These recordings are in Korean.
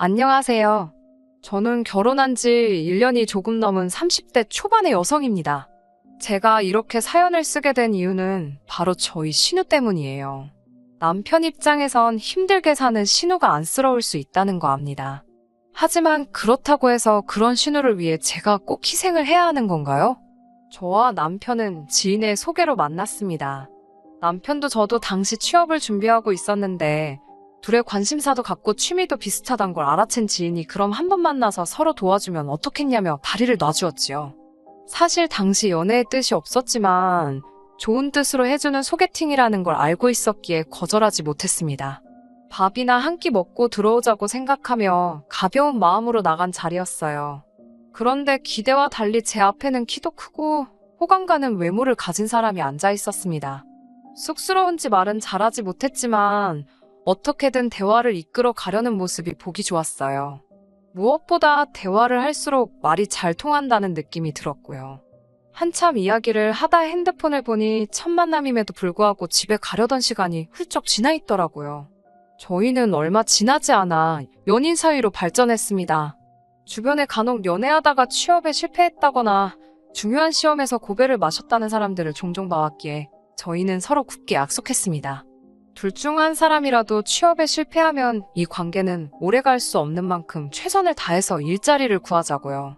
안녕하세요. 저는 결혼한 지 1년이 조금 넘은 30대 초반의 여성입니다. 제가 이렇게 사연을 쓰게 된 이유는 바로 저희 신우 때문이에요. 남편 입장에선 힘들게 사는 신우가 안쓰러울 수 있다는 거 압니다. 하지만 그렇다고 해서 그런 신우를 위해 제가 꼭 희생을 해야 하는 건가요? 저와 남편은 지인의 소개로 만났습니다. 남편도 저도 당시 취업을 준비하고 있었는데 둘의 관심사도 같고 취미도 비슷하단 걸 알아챈 지인이 그럼 한번 만나서 서로 도와주면 어떻겠냐며 다리를 놔주었지요. 사실 당시 연애의 뜻이 없었지만 좋은 뜻으로 해주는 소개팅이라는 걸 알고 있었기에 거절하지 못했습니다. 밥이나 한 끼 먹고 들어오자고 생각하며 가벼운 마음으로 나간 자리였어요. 그런데 기대와 달리 제 앞에는 키도 크고 호감 가는 외모를 가진 사람이 앉아 있었습니다. 쑥스러운지 말은 잘하지 못했지만 어떻게든 대화를 이끌어 가려는 모습이 보기 좋았어요. 무엇보다 대화를 할수록 말이 잘 통한다는 느낌이 들었고요. 한참 이야기를 하다 핸드폰을 보니 첫 만남임에도 불구하고 집에 가려던 시간이 훌쩍 지나 있더라고요. 저희는 얼마 지나지 않아 연인 사이로 발전했습니다. 주변에 간혹 연애하다가 취업에 실패했다거나 중요한 시험에서 고배를 마셨다는 사람들을 종종 봐왔기에 저희는 서로 굳게 약속했습니다. 둘 중 한 사람이라도 취업에 실패하면 이 관계는 오래 갈 수 없는 만큼 최선을 다해서 일자리를 구하자고요.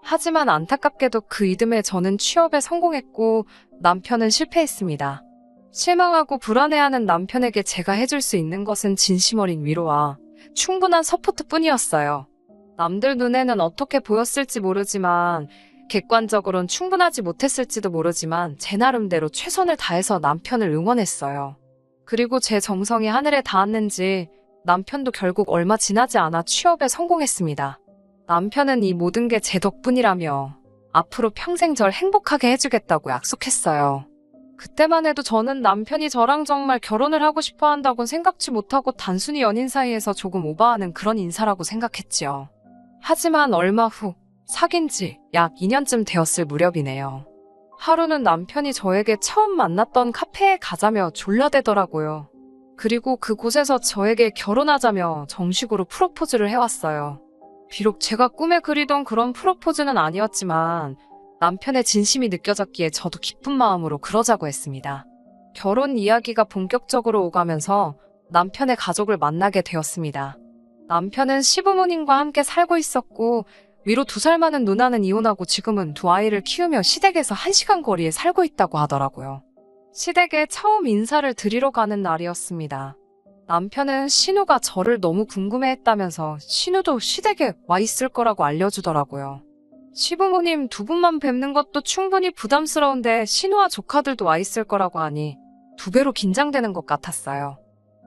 하지만 안타깝게도 그 이듬해 저는 취업에 성공했고 남편은 실패했습니다. 실망하고 불안해하는 남편에게 제가 해줄 수 있는 것은 진심 어린 위로와 충분한 서포트뿐이었어요. 남들 눈에는 어떻게 보였을지 모르지만 객관적으론 충분하지 못했을지도 모르지만 제 나름대로 최선을 다해서 남편을 응원했어요. 그리고 제 정성이 하늘에 닿았는지 남편도 결국 얼마 지나지 않아 취업에 성공했습니다. 남편은 이 모든 게 제 덕분이라며 앞으로 평생 절 행복하게 해주겠다고 약속했어요. 그때만 해도 저는 남편이 저랑 정말 결혼을 하고 싶어 한다곤 생각지 못하고 단순히 연인 사이에서 조금 오버하는 그런 인사라고 생각했지요. 하지만 얼마 후 사귄 지 약 2년쯤 되었을 무렵이네요. 하루는 남편이 저에게 처음 만났던 카페에 가자며 졸라대더라고요. 그리고 그곳에서 저에게 결혼하자며 정식으로 프로포즈를 해왔어요. 비록 제가 꿈에 그리던 그런 프로포즈는 아니었지만 남편의 진심이 느껴졌기에 저도 기쁜 마음으로 그러자고 했습니다. 결혼 이야기가 본격적으로 오가면서 남편의 가족을 만나게 되었습니다. 남편은 시부모님과 함께 살고 있었고 위로 2살 많은 누나는 이혼하고 지금은 2아이를 키우며 시댁에서 1시간 거리에 살고 있다고 하더라고요. 시댁에 처음 인사를 드리러 가는 날이었습니다. 남편은 신우가 저를 너무 궁금해했다면서 신우도 시댁에 와 있을 거라고 알려주더라고요. 시부모님 2분만 뵙는 것도 충분히 부담스러운데 신우와 조카들도 와 있을 거라고 하니 2배로 긴장되는 것 같았어요.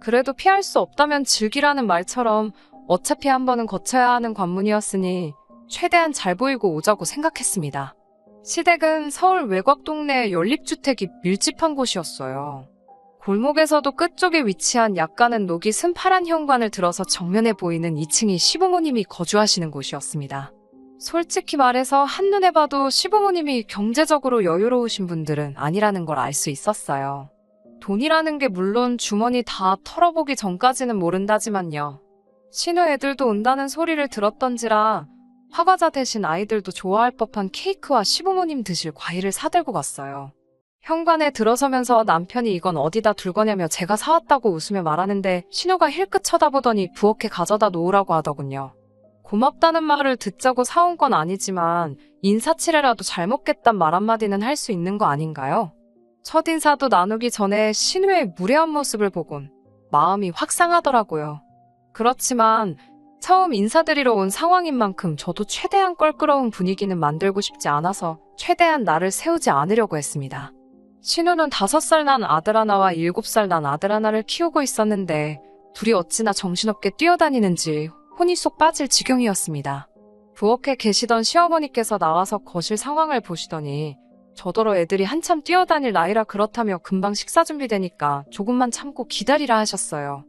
그래도 피할 수 없다면 즐기라는 말처럼 어차피 한 번은 거쳐야 하는 관문이었으니 최대한 잘 보이고 오자고 생각했습니다. 시댁은 서울 외곽 동네의 연립주택이 밀집한 곳이었어요. 골목에서도 끝쪽에 위치한 약간은 녹이 쓴 파란 현관을 들어서 정면에 보이는 2층이 시부모님이 거주하시는 곳이었습니다. 솔직히 말해서 한눈에 봐도 시부모님이 경제적으로 여유로우신 분들은 아니라는 걸 알 수 있었어요. 돈이라는 게 물론 주머니 다 털어보기 전까지는 모른다지만요. 신우 애들도 온다는 소리를 들었던지라 화과자 대신 아이들도 좋아할 법한 케이크와 시부모님 드실 과일을 사들고 갔어요. 현관에 들어서면서 남편이 이건 어디다 둘 거냐며 제가 사왔다고 웃으며 말하는데 신우가 힐끗 쳐다보더니 부엌에 가져다 놓으라고 하더군요. 고맙다는 말을 듣자고 사온 건 아니지만 인사치레라도 잘 먹겠단 말 한마디는 할 수 있는 거 아닌가요? 첫인사도 나누기 전에 신우의 무례한 모습을 보곤 마음이 확 상하더라고요. 그렇지만 처음 인사드리러 온 상황인 만큼 저도 최대한 껄끄러운 분위기는 만들고 싶지 않아서 최대한 나를 세우지 않으려고 했습니다. 신우는 5살 난 아들 하나와 7살 난 아들 하나를 키우고 있었는데 둘이 어찌나 정신없게 뛰어다니는지 혼이 쏙 빠질 지경이었습니다. 부엌에 계시던 시어머니께서 나와서 거실 상황을 보시더니 저더러 애들이 한참 뛰어다닐 나이라 그렇다며 금방 식사 준비되니까 조금만 참고 기다리라 하셨어요.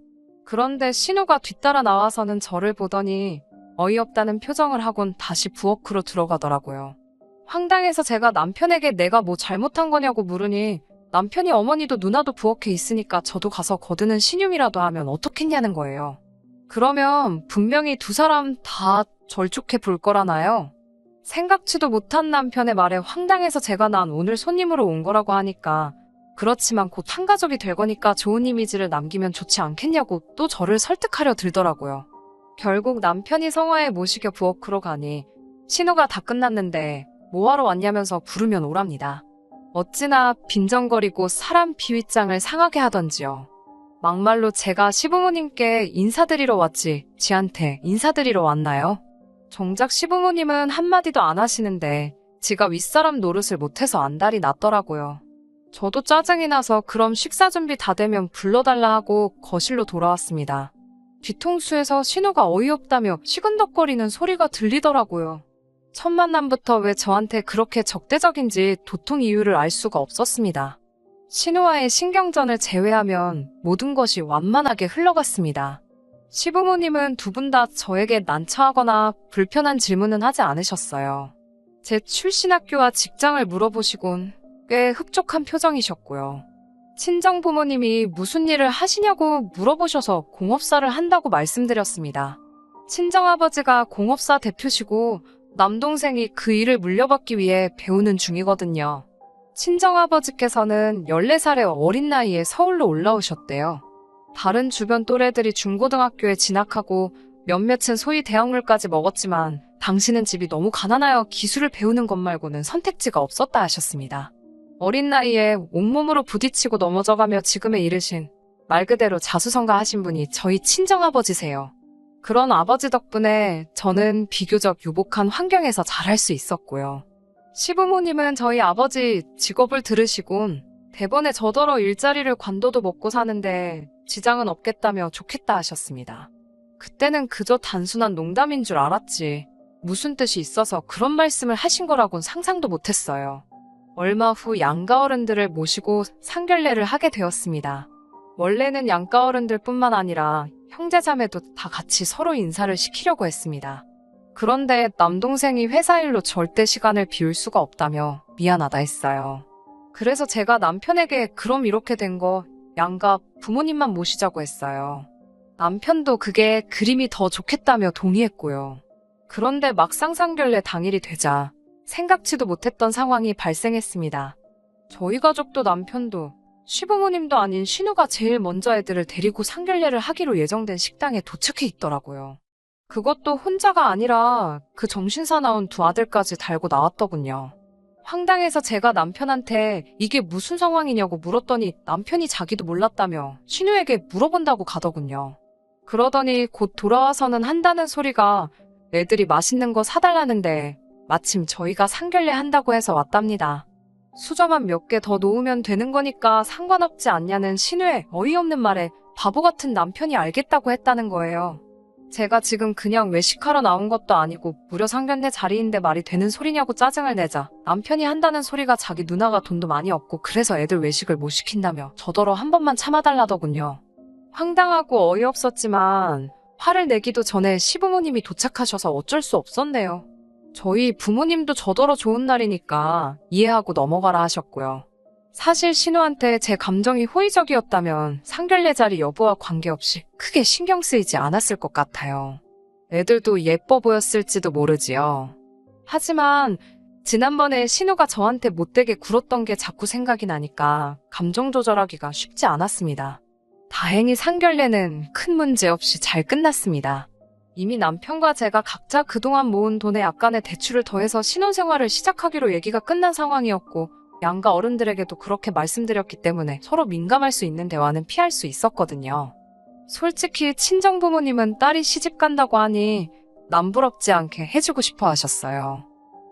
그런데 신우가 뒤따라 나와서는 저를 보더니 어이없다는 표정을 하곤 다시 부엌으로 들어가더라고요. 황당해서 제가 남편에게 내가 뭐 잘못한 거냐고 물으니 남편이 어머니도 누나도 부엌에 있으니까 저도 가서 거드는 신용이라도 하면 어떻겠냐는 거예요. 그러면 분명히 두 사람 다 절 좋게 볼 거라나요? 생각지도 못한 남편의 말에 황당해서 제가 난 오늘 손님으로 온 거라고 하니까 그렇지만 곧 한 가족이 될 거니까 좋은 이미지를 남기면 좋지 않겠냐고 또 저를 설득하려 들더라고요. 결국 남편이 성화에 모시겨 부엌으로 가니 신호가 다 끝났는데 뭐하러 왔냐면서 부르면 오랍니다. 어찌나 빈정거리고 사람 비윗장을 상하게 하던지요. 막말로 제가 시부모님께 인사드리러 왔지 지한테 인사드리러 왔나요? 정작 시부모님은 한마디도 안 하시는데 지가 윗사람 노릇을 못해서 안달이 났더라고요. 저도 짜증이 나서 그럼 식사 준비 다 되면 불러달라 하고 거실로 돌아왔습니다. 뒤통수에서 신우가 어이없다며 시근덕거리는 소리가 들리더라고요. 첫 만남부터 왜 저한테 그렇게 적대적인지 도통 이유를 알 수가 없었습니다. 신우와의 신경전을 제외하면 모든 것이 완만하게 흘러갔습니다. 시부모님은 두 분 다 저에게 난처하거나 불편한 질문은 하지 않으셨어요. 제 출신 학교와 직장을 물어보시곤 꽤 흡족한 표정이셨고요. 친정부모님이 무슨 일을 하시냐고 물어보셔서 공업사를 한다고 말씀드렸습니다. 친정아버지가 공업사 대표시고 남동생이 그 일을 물려받기 위해 배우는 중이거든요. 친정아버지께서는 14살의 어린 나이에 서울로 올라오셨대요. 다른 주변 또래들이 중고등학교에 진학하고 몇몇은 소위 대학물까지 먹었지만 당신은 집이 너무 가난하여 기술을 배우는 것 말고는 선택지가 없었다 하셨습니다. 어린 나이에 온몸으로 부딪히고 넘어져가며 지금에 이르신 말 그대로 자수성가하신 분이 저희 친정아버지세요. 그런 아버지 덕분에 저는 비교적 유복한 환경에서 자랄 수 있었고요. 시부모님은 저희 아버지 직업을 들으시곤 대번에 저더러 일자리를 관둬도 먹고 사는데 지장은 없겠다며 좋겠다 하셨습니다. 그때는 그저 단순한 농담인 줄 알았지 무슨 뜻이 있어서 그런 말씀을 하신 거라곤 상상도 못했어요. 얼마 후 양가 어른들을 모시고 상견례를 하게 되었습니다. 원래는 양가 어른들 뿐만 아니라 형제자매도 다 같이 서로 인사를 시키려고 했습니다. 그런데 남동생이 회사 일로 절대 시간을 비울 수가 없다며 미안하다 했어요. 그래서 제가 남편에게 그럼 이렇게 된 거 양가 부모님만 모시자고 했어요. 남편도 그게 그림이 더 좋겠다며 동의했고요. 그런데 막상 상견례 당일이 되자 생각지도 못했던 상황이 발생했습니다. 저희 가족도 남편도 시부모님도 아닌 신우가 제일 먼저 애들을 데리고 상견례를 하기로 예정된 식당에 도착해 있더라고요. 그것도 혼자가 아니라 그 정신사나운 두 아들까지 달고 나왔더군요. 황당해서 제가 남편한테 이게 무슨 상황이냐고 물었더니 남편이 자기도 몰랐다며 신우에게 물어본다고 가더군요. 그러더니 곧 돌아와서는 한다는 소리가 애들이 맛있는 거 사달라는데 마침 저희가 상견례 한다고 해서 왔답니다. 수저만 몇 개 더 놓으면 되는 거니까 상관없지 않냐는 신우의 어이없는 말에 바보 같은 남편이 알겠다고 했다는 거예요. 제가 지금 그냥 외식하러 나온 것도 아니고 무려 상견례 자리인데 말이 되는 소리냐고 짜증을 내자 남편이 한다는 소리가 자기 누나가 돈도 많이 없고 그래서 애들 외식을 못 시킨다며 저더러 한 번만 참아달라더군요. 황당하고 어이없었지만 화를 내기도 전에 시부모님이 도착하셔서 어쩔 수 없었네요. 저희 부모님도 저더러 좋은 날이니까 이해하고 넘어가라 하셨고요. 사실 신우한테 제 감정이 호의적이었다면 상견례 자리 여부와 관계없이 크게 신경 쓰이지 않았을 것 같아요. 애들도 예뻐 보였을지도 모르지요. 하지만 지난번에 신우가 저한테 못되게 굴었던 게 자꾸 생각이 나니까 감정 조절하기가 쉽지 않았습니다. 다행히 상견례는 큰 문제 없이 잘 끝났습니다. 이미 남편과 제가 각자 그동안 모은 돈에 약간의 대출을 더해서 신혼생활을 시작하기로 얘기가 끝난 상황이었고 양가 어른들에게도 그렇게 말씀드렸기 때문에 서로 민감할 수 있는 대화는 피할 수 있었거든요. 솔직히 친정부모님은 딸이 시집 간다고 하니 남부럽지 않게 해주고 싶어 하셨어요.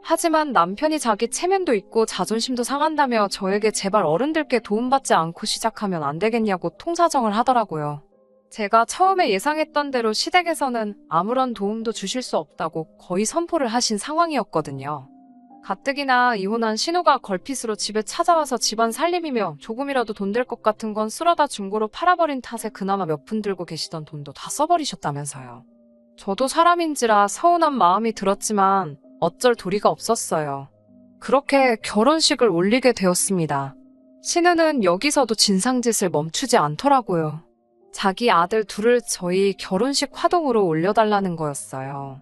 하지만 남편이 자기 체면도 있고 자존심도 상한다며 저에게 제발 어른들께 도움받지 않고 시작하면 안 되겠냐고 통사정을 하더라고요. 제가 처음에 예상했던 대로 시댁에서는 아무런 도움도 주실 수 없다고 거의 선포를 하신 상황이었거든요. 가뜩이나 이혼한 신우가 걸핏으로 집에 찾아와서 집안 살림이며 조금이라도 돈 될 것 같은 건 쓸어다 중고로 팔아버린 탓에 그나마 몇 푼 들고 계시던 돈도 다 써버리셨다면서요. 저도 사람인지라 서운한 마음이 들었지만 어쩔 도리가 없었어요. 그렇게 결혼식을 올리게 되었습니다. 신우는 여기서도 진상짓을 멈추지 않더라고요. 자기 아들 둘을 저희 결혼식 화동으로 올려달라는 거였어요.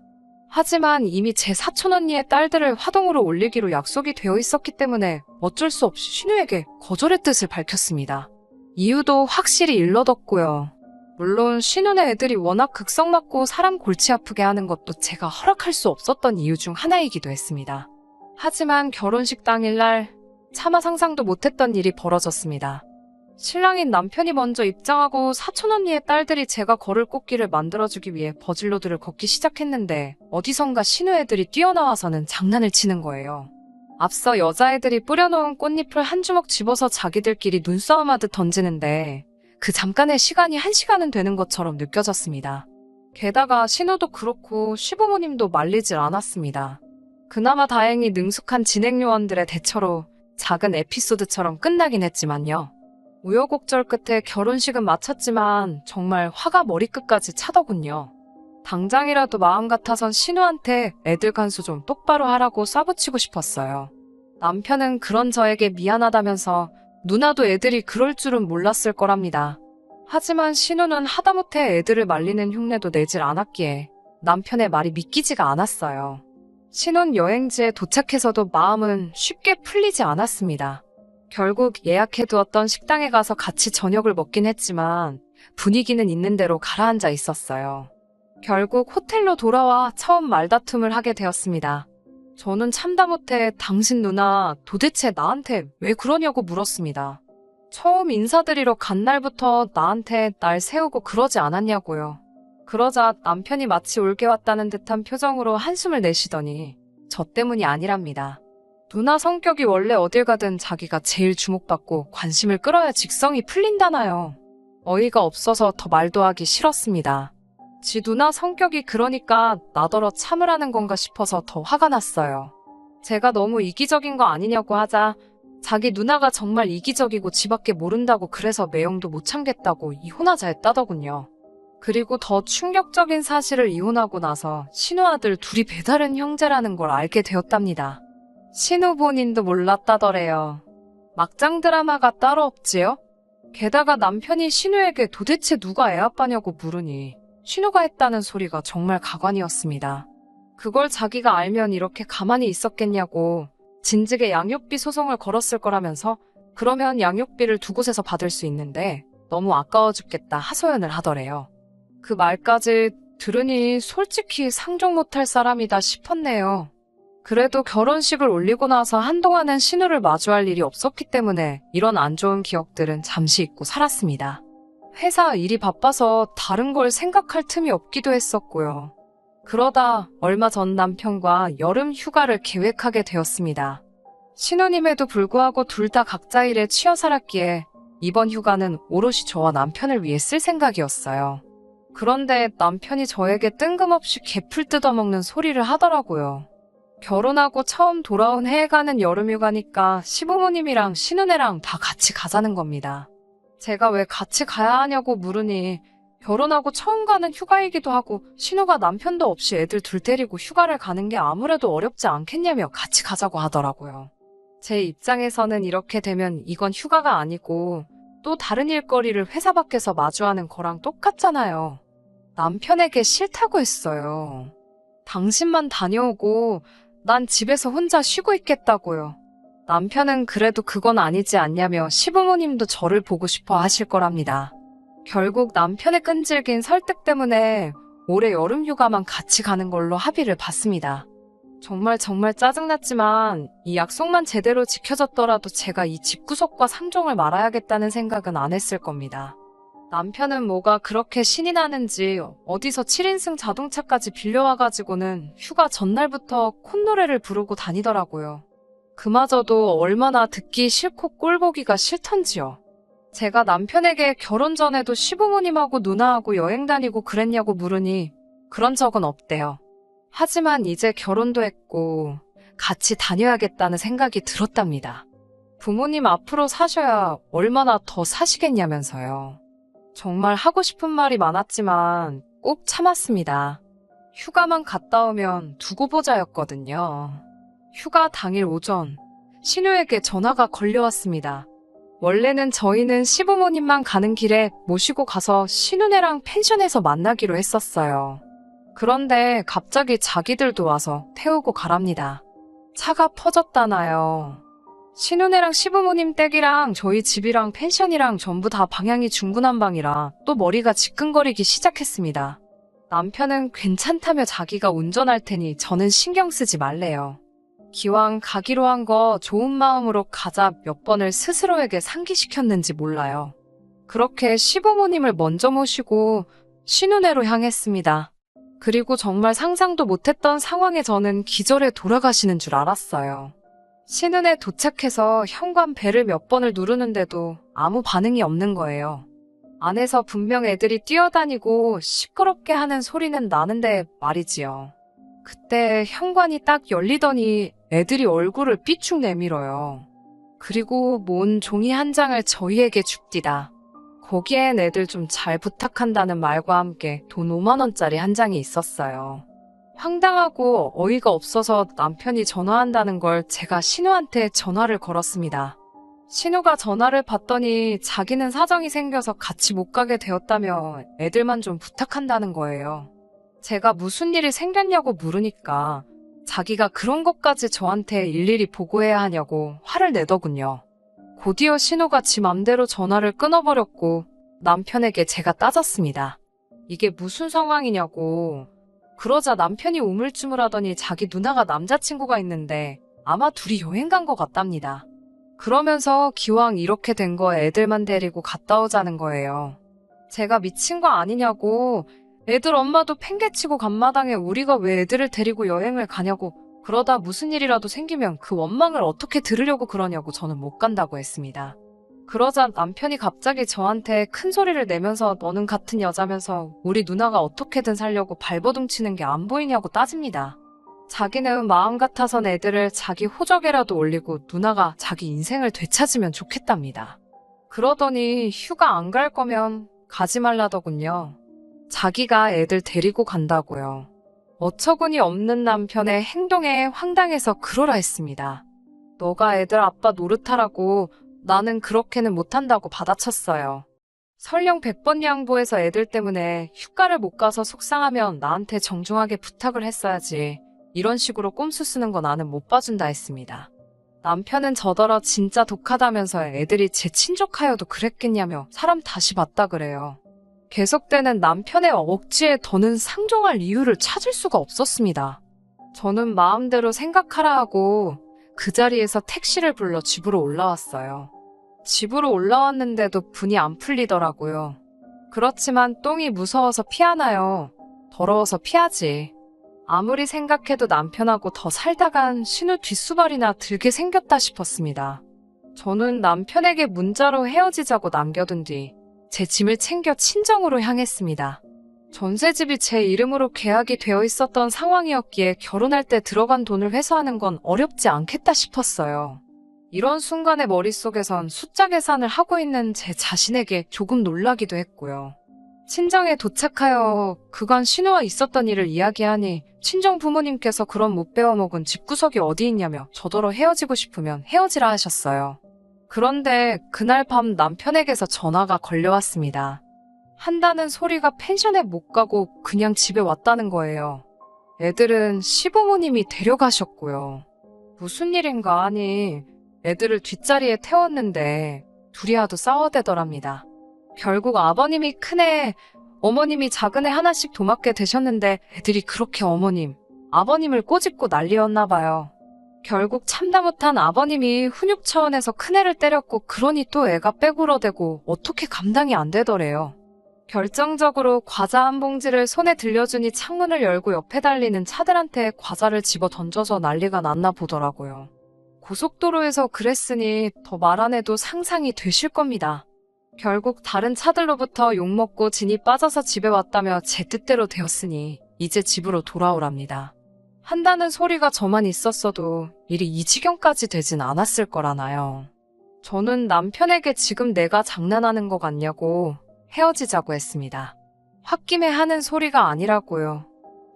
하지만 이미 제 사촌 언니의 딸들을 화동으로 올리기로 약속이 되어 있었기 때문에 어쩔 수 없이 신우에게 거절의 뜻을 밝혔습니다. 이유도 확실히 일러뒀고요. 물론 신우네 애들이 워낙 극성 맞고 사람 골치 아프게 하는 것도 제가 허락할 수 없었던 이유 중 하나이기도 했습니다. 하지만 결혼식 당일날 차마 상상도 못했던 일이 벌어졌습니다. 신랑인 남편이 먼저 입장하고 사촌 언니의 딸들이 제가 걸을 꽃길을 만들어주기 위해 버질로드를 걷기 시작했는데 어디선가 신우 애들이 뛰어나와서는 장난을 치는 거예요. 앞서 여자애들이 뿌려놓은 꽃잎을 한 주먹 집어서 자기들끼리 눈싸움하듯 던지는데 그 잠깐의 시간이 1시간은 되는 것처럼 느껴졌습니다. 게다가 신우도 그렇고 시부모님도 말리질 않았습니다. 그나마 다행히 능숙한 진행요원들의 대처로 작은 에피소드처럼 끝나긴 했지만요. 우여곡절 끝에 결혼식은 마쳤지만 정말 화가 머리끝까지 차더군요. 당장이라도 마음 같아선 신우한테 애들 간수 좀 똑바로 하라고 쏴붙이고 싶었어요. 남편은 그런 저에게 미안하다면서 누나도 애들이 그럴 줄은 몰랐을 거랍니다. 하지만 신우는 하다못해 애들을 말리는 흉내도 내질 않았기에 남편의 말이 믿기지가 않았어요. 신혼 여행지에 도착해서도 마음은 쉽게 풀리지 않았습니다. 결국 예약해두었던 식당에 가서 같이 저녁을 먹긴 했지만 분위기는 있는 대로 가라앉아 있었어요. 결국 호텔로 돌아와 처음 말다툼을 하게 되었습니다. 저는 참다 못해 당신 누나 도대체 나한테 왜 그러냐고 물었습니다. 처음 인사드리러 간 날부터 나한테 날 세우고 그러지 않았냐고요. 그러자 남편이 마치 올게 왔다는 듯한 표정으로 한숨을 내쉬더니 저 때문이 아니랍니다. 누나 성격이 원래 어딜 가든 자기가 제일 주목받고 관심을 끌어야 직성이 풀린다나요. 어이가 없어서 더 말도 하기 싫었습니다. 지 누나 성격이 그러니까 나더러 참으라는 건가 싶어서 더 화가 났어요. 제가 너무 이기적인 거 아니냐고 하자 자기 누나가 정말 이기적이고 지밖에 모른다고 그래서 매형도 못 참겠다고 이혼하자 했다더군요. 그리고 더 충격적인 사실을 이혼하고 나서 신우 아들 둘이 배다른 형제라는 걸 알게 되었답니다. 신우 본인도 몰랐다더래요. 막장 드라마가 따로 없지요? 게다가 남편이 신우에게 도대체 누가 애아빠냐고 물으니 신우가 했다는 소리가 정말 가관이었습니다. 그걸 자기가 알면 이렇게 가만히 있었겠냐고 진즉에 양육비 소송을 걸었을 거라면서 그러면 양육비를 두 곳에서 받을 수 있는데 너무 아까워 죽겠다 하소연을 하더래요. 그 말까지 들으니 솔직히 상종 못할 사람이다 싶었네요. 그래도 결혼식을 올리고 나서 한동안은 신우를 마주할 일이 없었기 때문에 이런 안 좋은 기억들은 잠시 잊고 살았습니다. 회사 일이 바빠서 다른 걸 생각할 틈이 없기도 했었고요. 그러다 얼마 전 남편과 여름 휴가를 계획하게 되었습니다. 신우님에도 불구하고 둘 다 각자 일에 치여 살았기에 이번 휴가는 오롯이 저와 남편을 위해 쓸 생각이었어요. 그런데 남편이 저에게 뜬금없이 개풀 뜯어먹는 소리를 하더라고요. 결혼하고 처음 돌아온 해에 가는 여름휴가니까 시부모님이랑 신우네랑 다 같이 가자는 겁니다. 제가 왜 같이 가야 하냐고 물으니 결혼하고 처음 가는 휴가이기도 하고 신우가 남편도 없이 애들 둘 데리고 휴가를 가는 게 아무래도 어렵지 않겠냐며 같이 가자고 하더라고요. 제 입장에서는 이렇게 되면 이건 휴가가 아니고 또 다른 일거리를 회사 밖에서 마주하는 거랑 똑같잖아요. 남편에게 싫다고 했어요. 당신만 다녀오고 난 집에서 혼자 쉬고 있겠다고요. 남편은 그래도 그건 아니지 않냐며 시부모님도 저를 보고 싶어 하실 거랍니다. 결국 남편의 끈질긴 설득 때문에 올해 여름휴가만 같이 가는 걸로 합의를 봤습니다. 정말 짜증났지만 이 약속만 제대로 지켜졌더라도 제가 이 집구석과 상종을 말아야겠다는 생각은 안 했을 겁니다. 남편은 뭐가 그렇게 신이 나는지 어디서 7인승 자동차까지 빌려와가지고는 휴가 전날부터 콧노래를 부르고 다니더라고요. 그마저도 얼마나 듣기 싫고 꼴보기가 싫던지요. 제가 남편에게 결혼 전에도 시부모님하고 누나하고 여행 다니고 그랬냐고 물으니 그런 적은 없대요. 하지만 이제 결혼도 했고 같이 다녀야겠다는 생각이 들었답니다. 부모님 앞으로 사셔야 얼마나 더 사시겠냐면서요. 정말 하고 싶은 말이 많았지만 꼭 참았습니다. 휴가만 갔다 오면 두고 보자였거든요. 휴가 당일 오전 신우에게 전화가 걸려왔습니다. 원래는 저희는 시부모님만 가는 길에 모시고 가서 신우네랑 펜션에서 만나기로 했었어요. 그런데 갑자기 자기들도 와서 태우고 가랍니다. 차가 퍼졌다나요. 신우네랑 시부모님 댁이랑 저희 집이랑 펜션이랑 전부 다 방향이 중구난방이라 또 머리가 지끈거리기 시작했습니다. 남편은 괜찮다며 자기가 운전할 테니 저는 신경 쓰지 말래요. 기왕 가기로 한 거 좋은 마음으로 가자 몇 번을 스스로에게 상기시켰는지 몰라요. 그렇게 시부모님을 먼저 모시고 신우네로 향했습니다. 그리고 정말 상상도 못했던 상황에 저는 기절해 돌아가시는 줄 알았어요. 신은에 도착해서 현관 벨을 몇 번을 누르는데도 아무 반응이 없는 거예요. 안에서 분명 애들이 뛰어다니고 시끄럽게 하는 소리는 나는데 말이지요. 그때 현관이 딱 열리더니 애들이 얼굴을 삐쭉 내밀어요. 그리고 뭔 종이 한 장을 저희에게 줍디다. 거기엔 애들 좀 잘 부탁한다는 말과 함께 돈 5만 원짜리 한 장이 있었어요. 황당하고 어이가 없어서 남편이 전화한다는 걸 제가 신우한테 전화를 걸었습니다. 신우가 전화를 받더니 자기는 사정이 생겨서 같이 못 가게 되었다며 애들만 좀 부탁한다는 거예요. 제가 무슨 일이 생겼냐고 물으니까 자기가 그런 것까지 저한테 일일이 보고해야 하냐고 화를 내더군요. 곧이어 신우가 지 맘대로 전화를 끊어버렸고 남편에게 제가 따졌습니다. 이게 무슨 상황이냐고. 그러자 남편이 우물쭈물하더니 자기 누나가 남자친구가 있는데 아마 둘이 여행 간 것 같답니다. 그러면서 기왕 이렇게 된 거 애들만 데리고 갔다 오자는 거예요. 제가 미친 거 아니냐고, 애들 엄마도 팽개치고 간마당에 우리가 왜 애들을 데리고 여행을 가냐고, 그러다 무슨 일이라도 생기면 그 원망을 어떻게 들으려고 그러냐고 저는 못 간다고 했습니다. 그러자 남편이 갑자기 저한테 큰 소리를 내면서 너는 같은 여자면서 우리 누나가 어떻게든 살려고 발버둥 치는 게 안 보이냐고 따집니다. 자기는 마음 같아선 애들을 자기 호적에라도 올리고 누나가 자기 인생을 되찾으면 좋겠답니다. 그러더니 휴가 안 갈 거면 가지 말라더군요. 자기가 애들 데리고 간다고요. 어처구니 없는 남편의 행동에 황당해서 그러라 했습니다. 너가 애들 아빠 노릇하라고 나는 그렇게는 못한다고 받아쳤어요. 설령 100번 양보해서 애들 때문에 휴가를 못 가서 속상하면 나한테 정중하게 부탁을 했어야지. 이런 식으로 꼼수 쓰는 거 나는 못 봐준다 했습니다. 남편은 저더러 진짜 독하다면서 애들이 제 친족하여도 그랬겠냐며 사람 다시 봤다 그래요. 계속되는 남편의 억지에 더는 상종할 이유를 찾을 수가 없었습니다. 저는 마음대로 생각하라 하고 그 자리에서 택시를 불러 집으로 올라왔어요. 집으로 올라왔는데도 분이 안 풀리더라고요. 그렇지만 똥이 무서워서 피하나요? 더러워서 피하지. 아무리 생각해도 남편하고 더 살다간 신우 뒷수발이나 들게 생겼다 싶었습니다. 저는 남편에게 문자로 헤어지자고 남겨둔 뒤 제 짐을 챙겨 친정으로 향했습니다. 전셋집이 제 이름으로 계약이 되어 있었던 상황이었기에 결혼할 때 들어간 돈을 회수하는 건 어렵지 않겠다 싶었어요. 이런 순간에 머릿속에선 숫자 계산을 하고 있는 제 자신에게 조금 놀라기도 했고요. 친정에 도착하여 그간 신우와 있었던 일을 이야기하니 친정 부모님께서 그런 못 배워먹은 집구석이 어디 있냐며 저더러 헤어지고 싶으면 헤어지라 하셨어요. 그런데 그날 밤 남편에게서 전화가 걸려왔습니다. 한다는 소리가 펜션에 못 가고 그냥 집에 왔다는 거예요. 애들은 시부모님이 데려가셨고요. 무슨 일인가 하니 애들을 뒷자리에 태웠는데 둘이 하도 싸워대더랍니다. 결국 아버님이 큰애, 어머님이 작은애 하나씩 도맡게 되셨는데 애들이 그렇게 어머님, 아버님을 꼬집고 난리였나 봐요. 결국 참다 못한 아버님이 훈육 차원에서 큰애를 때렸고 그러니 또 애가 빼굴어대고 어떻게 감당이 안 되더래요. 결정적으로 과자 한 봉지를 손에 들려주니 창문을 열고 옆에 달리는 차들한테 과자를 집어 던져서 난리가 났나 보더라고요. 고속도로에서 그랬으니 더 말 안 해도 상상이 되실 겁니다. 결국 다른 차들로부터 욕먹고 진이 빠져서 집에 왔다며 제 뜻대로 되었으니 이제 집으로 돌아오랍니다. 한다는 소리가 저만 있었어도 일이 이 지경까지 되진 않았을 거라나요. 저는 남편에게 지금 내가 장난하는 거 같냐고 헤어지자고 했습니다. 홧김에 하는 소리가 아니라고요.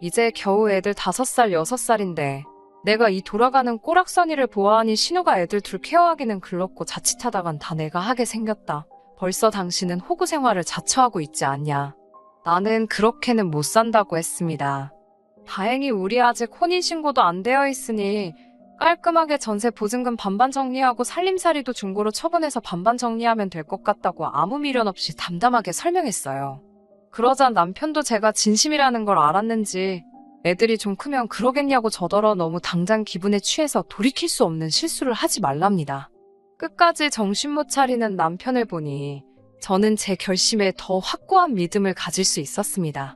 이제 겨우 애들 5살, 6살인데 내가 이 돌아가는 꼬락서니를 보아하니 신우가 애들 둘 케어하기는 글렀고 자칫하다간 다 내가 하게 생겼다. 벌써 당신은 호구 생활을 자처하고 있지 않냐. 나는 그렇게는 못 산다고 했습니다. 다행히 우리 아직 혼인신고도 안 되어 있으니 깔끔하게 전세 보증금 반반 정리하고 살림살이도 중고로 처분해서 반반 정리하면 될 것 같다고 아무 미련 없이 담담하게 설명했어요. 그러자 남편도 제가 진심이라는 걸 알았는지 애들이 좀 크면 그러겠냐고 저더러 너무 당장 기분에 취해서 돌이킬 수 없는 실수를 하지 말랍니다. 끝까지 정신 못 차리는 남편을 보니 저는 제 결심에 더 확고한 믿음을 가질 수 있었습니다.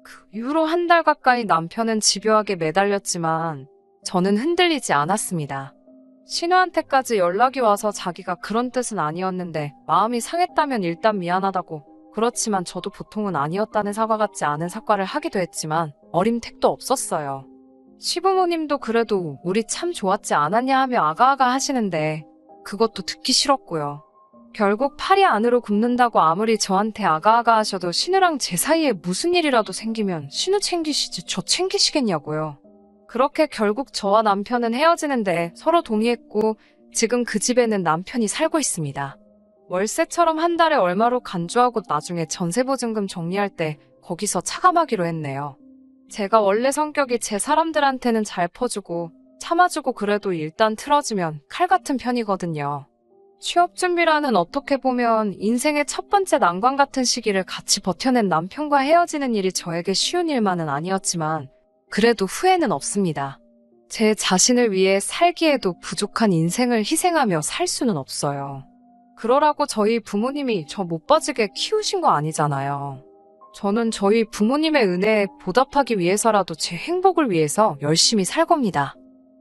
그 이후로 한 달 가까이 남편은 집요하게 매달렸지만 저는 흔들리지 않았습니다. 신우한테까지 연락이 와서 자기가 그런 뜻은 아니었는데 마음이 상했다면 일단 미안하다고, 그렇지만 저도 보통은 아니었다는 사과 같지 않은 사과를 하기도 했지만 어림택도 없었어요. 시부모님도 그래도 우리 참 좋았지 않았냐 하며 아가아가 하시는데 그것도 듣기 싫었고요. 결국 팔이 안으로 굽는다고 아무리 저한테 아가아가 하셔도 신우랑 제 사이에 무슨 일이라도 생기면 신우 챙기시지 저 챙기시겠냐고요. 그렇게 결국 저와 남편은 헤어지는데 서로 동의했고 지금 그 집에는 남편이 살고 있습니다. 월세처럼 한 달에 얼마로 간주하고 나중에 전세보증금 정리할 때 거기서 차감하기로 했네요. 제가 원래 성격이 제 사람들한테는 잘 퍼주고 참아주고 그래도 일단 틀어지면 칼 같은 편이거든요. 취업 준비라는 어떻게 보면 인생의 첫 번째 난관 같은 시기를 같이 버텨낸 남편과 헤어지는 일이 저에게 쉬운 일만은 아니었지만 그래도 후회는 없습니다. 제 자신을 위해 살기에도 부족한 인생을 희생하며 살 수는 없어요. 그러라고 저희 부모님이 저 못 빠지게 키우신 거 아니잖아요. 저는 저희 부모님의 은혜에 보답하기 위해서라도 제 행복을 위해서 열심히 살 겁니다.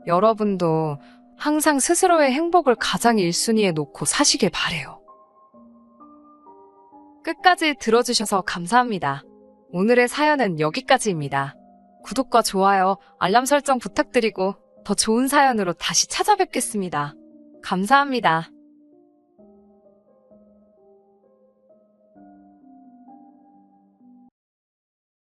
여러분도 항상 스스로의 행복을 가장 1순위에 놓고 사시길 바래요. 끝까지 들어주셔서 감사합니다. 오늘의 사연은 여기까지입니다. 구독과 좋아요, 알람 설정 부탁드리고 더 좋은 사연으로 다시 찾아뵙겠습니다. 감사합니다.